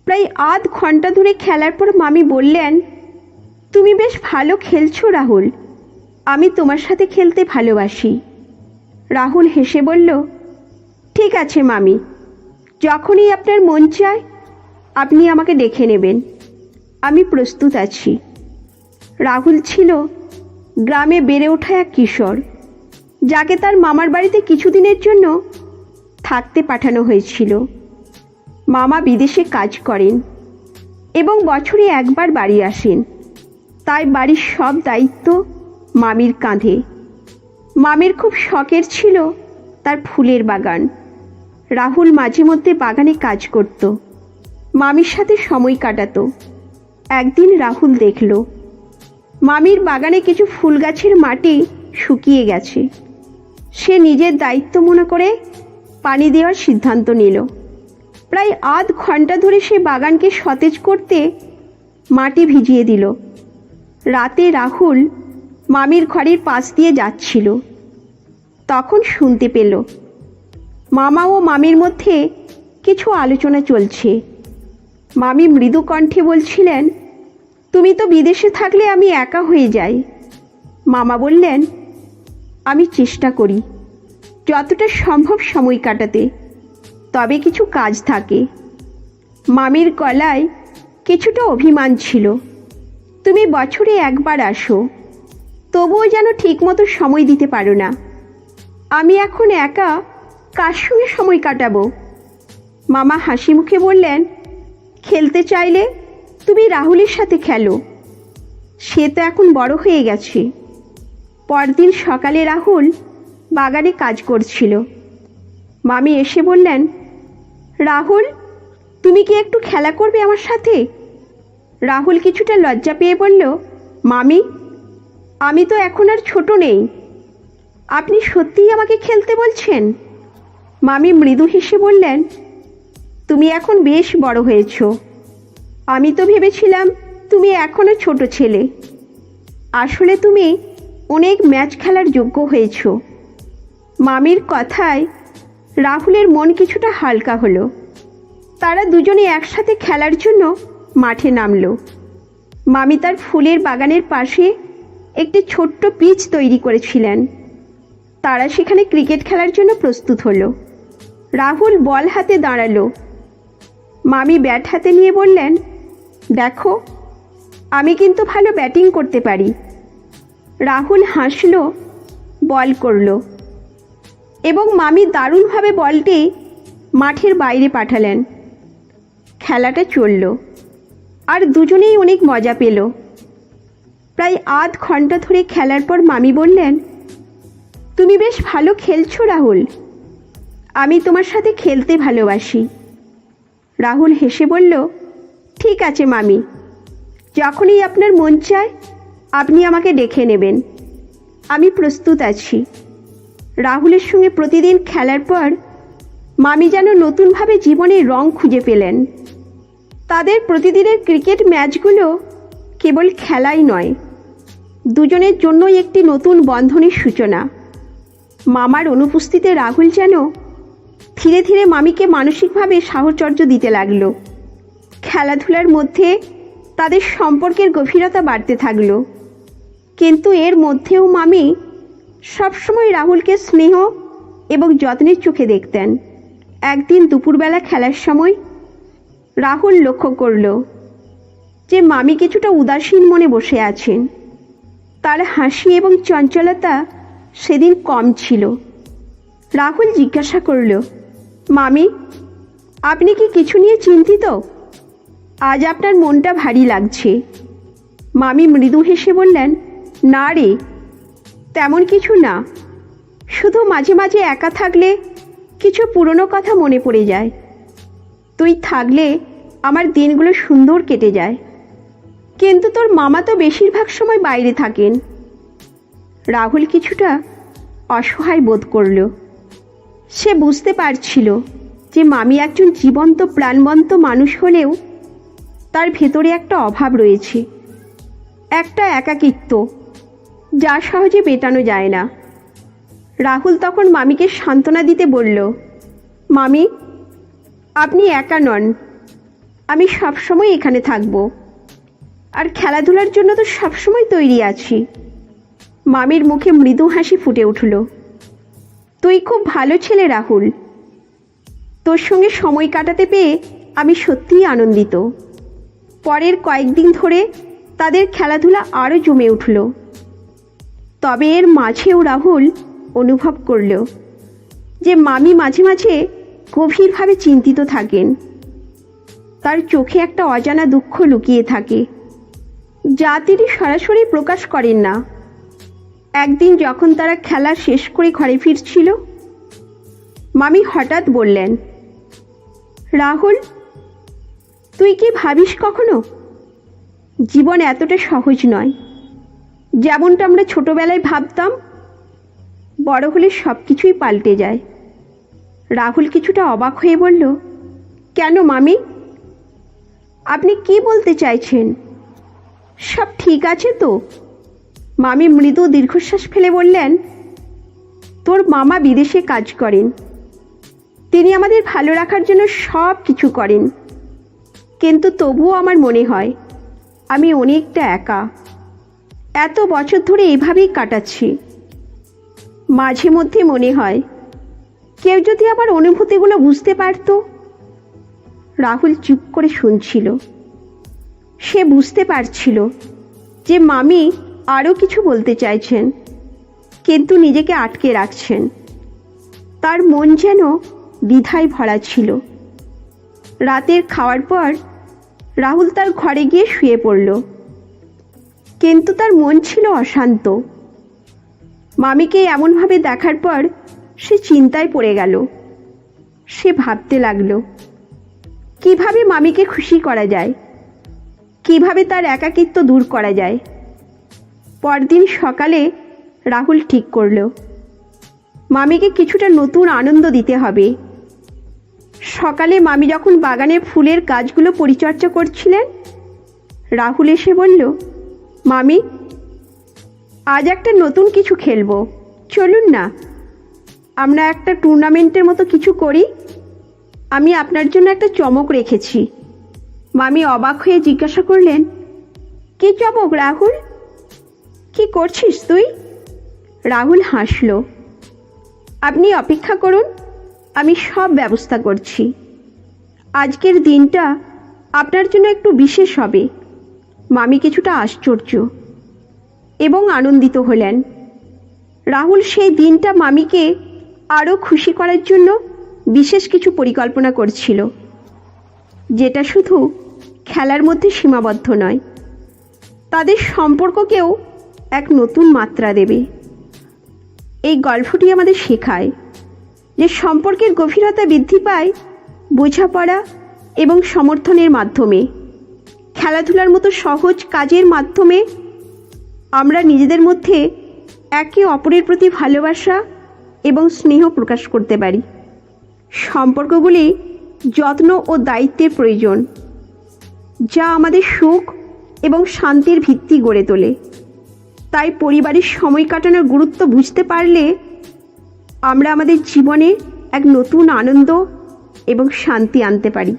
প্রায় আধ ঘন্টা ধরে খেলার পর মামি বললেন, তুমি বেশ ভালো খেলছো রাহুল, আমি তোমার সাথে খেলতে ভালোবাসি। রাহুল হেসে বলল, ঠিক আছে মামি, যখনই আপনার মন চায় আপনি আমাকে ডেকে নেবেন, আমি প্রস্তুত আছি। রাহুল ছিল গ্রামে বেড়ে ওঠা এক কিশোর, যাকে তার মামার বাড়িতে কিছুদিনের জন্য থাকতে পাঠানো হয়েছিল। মামা বিদেশে কাজ করেন এবং বছরে একবার বাড়ি আসেন, তাই বাড়ির সব দায়িত্ব মামির কাঁধে। মামির খুব শখের ছিল তার ফুলের বাগান। রাহুল মাঝে মধ্যে বাগানে কাজ করত, মামির সাথে সময় কাটাতো। একদিন রাহুল দেখল মামির বাগানে কিছু ফুল গাছের মাটি শুকিয়ে গেছে। সে নিজের দায়িত্ব মনে করে পানি দেওয়ার সিদ্ধান্ত নিল। প্রায় আধ ঘন্টা ধরে সে বাগানকে সতেজ করতে মাটি ভিজিয়ে দিল। রাতে রাহুল মামির ঘরের পাশ দিয়ে যাচ্ছিল, তখন শুনতে পেল মামা ও মামির মধ্যে কিছু আলোচনা চলছে। মামি মৃদু কণ্ঠে বলছিলেন, তুমি তো বিদেশে থাকলে আমি একা হয়ে যাই। মামা বললেন, আমি চেষ্টা করি যতটা সম্ভব সময় কাটাতে, তবে কিছু কাজ থাকে। মামির গলায় কিছুটা অভিমান ছিল। তুমি বছরে একবার আসো, তবুও যেন ঠিকমতো সময় দিতে পারো না। আমি এখন একা কার সঙ্গে সময় কাটাবো? মামা হাসি মুখে বললেন, খেলতে চাইলে তুমি রাহুলের সাথে খেলো, সে তো এখন বড় হয়ে গেছে। পরদিন সকালে রাহুল বাগানে কাজ করছিল। মামি এসে বললেন, রাহুল, তুমি কি একটু খেলা করবে আমার সাথে? রাহুল কিছুটা লজ্জা পেয়ে বলল, মামি, আমি তো এখন আর ছোট নেই, আপনি সত্যিই আমাকে খেলতে বলছেন? মামি মৃদু হেসে বললেন, তুমি এখন বেশ বড় হয়েছ, আমি তো ভেবেছিলাম তুমি এখনো ছোট ছেলে। আসলে তুমি অনেক ম্যাচ খেলার যোগ্য হয়েছ। মামির কথায় রাহুলের মন কিছুটা হালকা হলো। তারা দুজনে একসাথে খেলার জন্য মাঠে নামল। মামি তার ফুলের বাগানের পাশে একটি ছোট্ট পিচ তৈরি করেছিলেন। তারা সেখানে ক্রিকেট খেলার জন্য প্রস্তুত হলো। রাহুল বল হাতে দাঁড়ালো। মামি ব্যাট হাতে নিয়ে বললেন, দেখো, আমি কিন্তু ভালো ব্যাটিং করতে পারি। রাহুল হাসল, বল করল এবং মামি দারুণভাবে বলটি মাঠের বাইরে পাঠালেন। খেলাটা চলল আর দুজনেই অনেক মজা পেল। প্রায় আধ ঘন্টা ধরে খেলার পর মামি বললেন, তুমি বেশ ভালো খেলছো রাহুল, আমি তোমার সাথে খেলতে ভালোবাসি। রাহুল হেসে বলল, ঠিক আছে মামি, যখনই আপনার মন চায় আপনি আমাকে ডেকে নেবেন, আমি প্রস্তুত আছি। রাহুলের সঙ্গে প্রতিদিন খেলার পর মামি যেন নতুনভাবে জীবনের রং খুঁজে পেলেন। তাদের প্রতিদিনের ক্রিকেট ম্যাচগুলো কেবল খেলাই নয়, দুজনের জন্যই একটি নতুন বন্ধনের সূচনা। মামার অনুপস্থিতিতে রাহুল যেন ধীরে ধীরে মামিকে মানসিকভাবে সাহচর্য দিতে লাগলো। খেলাধুলার মধ্যে তাদের সম্পর্কের গভীরতা বাড়তে থাকলো। কিন্তু এর মধ্যেও মামি সবসময় রাহুলকে স্নেহ এবং যত্নের চোখে দেখতেন। একদিন দুপুরবেলা খেলার সময় রাহুল লক্ষ্য করল যে মামি কিছুটা উদাসীন মনে বসে আছেন। তার হাসি এবং চঞ্চলতা সেদিন কম ছিল। রাহুল জিজ্ঞাসা করল, মামি, আপনি কি কিছু নিয়ে চিন্তিত? আজ আপনার মনটা ভারী লাগছে। মামি মৃদু হেসে বললেন, না রে, তেমন কিছু না, শুধু মাঝে মাঝে একা থাকলে কিছু পুরনো কথা মনে পড়ে যায়। তুই থাকলে আমার দিনগুলো সুন্দর কেটে যায়। কিন্তু তোর মামা তো বেশিরভাগ সময় বাইরে থাকেন। রাহুল কিছুটা অসহায় বোধ করল। সে বুঝতে পারছিল যে মামি একজন জীবন্ত প্রাণবন্ত মানুষ হলেও তার ভেতরে একটা অভাব রয়েছে, একটা একাকিত্ব যা সহজে মেটানো যায় না। রাহুল তখন মামিকে সান্ত্বনা দিতে বলল, মামি, আপনি একা নন, আমি সবসময় এখানে থাকব, আর খেলাধুলার জন্য তো সবসময় তৈরি আছি। মামির মুখে মৃদু হাসি ফুটে উঠল। তুই খুব ভালো ছেলে রাহুল, তোর সঙ্গে সময় কাটাতে পেয়ে আমি সত্যিই আনন্দিত। পরের কয়েকদিন ধরে তাদের খেলাধুলা আরও জমে উঠল। তবে এর মাঝেও রাহুল অনুভব করল যে মামি মাঝে মাঝে গভীরভাবে চিন্তিত থাকেন। তার চোখে একটা অজানা দুঃখ লুকিয়ে থাকে, যা তিনি সরাসরি প্রকাশ করেন না। একদিন যখন তারা খেলা শেষ করে ঘরে ফিরছিল, মামি হঠাৎ বললেন, রাহুল, তুই কি ভাবিস কখনো জীবন এতটা সহজ নয়? যেমনটা আমরা ছোটবেলায় ভাবতাম, বড় হলে সব কিছুই পাল্টে যায়। রাহুল কিছুটা অবাক হয়ে বলল, কেন মামি? আপনি কি বলতে চাইছেন? সব ঠিক আছে তো? মামি মৃদু দীর্ঘশ্বাস ফেলে বললেন, তোর মামা বিদেশে কাজ করেন, তিনি আমাদের ভালো রাখার জন্য সব কিছু করেন, কিন্তু তবুও আমার মনে হয় আমি অনেকটা একা। এত বছর ধরে এভাবেই কাটাচ্ছি। মাঝে মধ্যে মনে হয় কেউ যদি আমার অনুভূতিগুলো বুঝতে পারত। রাহুল চুপ করে শুনছিল। সে বুঝতে পারছিল যে মামি আরও কিছু বলতে চাইছেন, কিন্তু নিজেকে আটকে রাখছেন। তার মন যেন দ্বিধায় ভরা ছিল। রাতের খাওয়ার পর রাহুল তার ঘরে গিয়ে শুয়ে পড়ল, কিন্তু তার মন ছিল অশান্ত। মামিকে এমনভাবে দেখার পর সে চিন্তায় পড়ে গেল। সে ভাবতে লাগলো, কিভাবে মামিকে খুশি করা যায়, কিভাবে তার একাকিত্ব দূর করা যায়। পরদিন সকালে রাহুল ঠিক করল, মামিকে কিছুটা নতুন আনন্দ দিতে হবে। সকালে মামি যখন বাগানে ফুলের গাছগুলো পরিচর্যা করছিলেন, রাহুল এসে বলল, মামি, আজ একটা নতুন কিছু খেলবো, চলুন না আমরা একটা টুর্নামেন্টের মতো কিছু করি। আমি আপনার জন্য একটা চমক রেখেছি। মামি অবাক হয়ে জিজ্ঞাসা করলেন, কি চমক রাহুল? কি করছিস তুই? রাহুল হাসল। আপনি অপেক্ষা করুন, আমি সব ব্যবস্থা করছি। আজকের দিনটা আপনার জন্য একটু বিশেষ হবে। মামি কিছুটা আশ্চর্য এবং আনন্দিত হলেন। রাহুল সেই দিনটা মামিকে আরও খুশি করার জন্য বিশেষ কিছু পরিকল্পনা করছিল, যেটা শুধু খেলার মধ্যে সীমাবদ্ধ নয়, তাদের সম্পর্ককেও এক নতুন মাত্রা দেবে। এই গল্পটি আমাদের শেখায় যে সম্পর্কের গভীরতা বৃদ্ধি পায় বোঝাপড়া এবং সমর্থনের মাধ্যমে। খেলাধুলার মতো সহজ কাজের মাধ্যমে আমরা নিজেদের মধ্যে একে অপরের প্রতি ভালোবাসা এবং স্নেহ প্রকাশ করতে পারি। সম্পর্কগুলি যত্ন ও দায়িত্বের প্রয়োজন, যা আমাদের সুখ এবং শান্তির ভিত্তি গড়ে তোলে। তাই পরিবারের সময় কাটানোর গুরুত্ব বুঝতে পারলে আমরা আমাদের জীবনে এক নতুন আনন্দ এবং শান্তি আনতে পারি।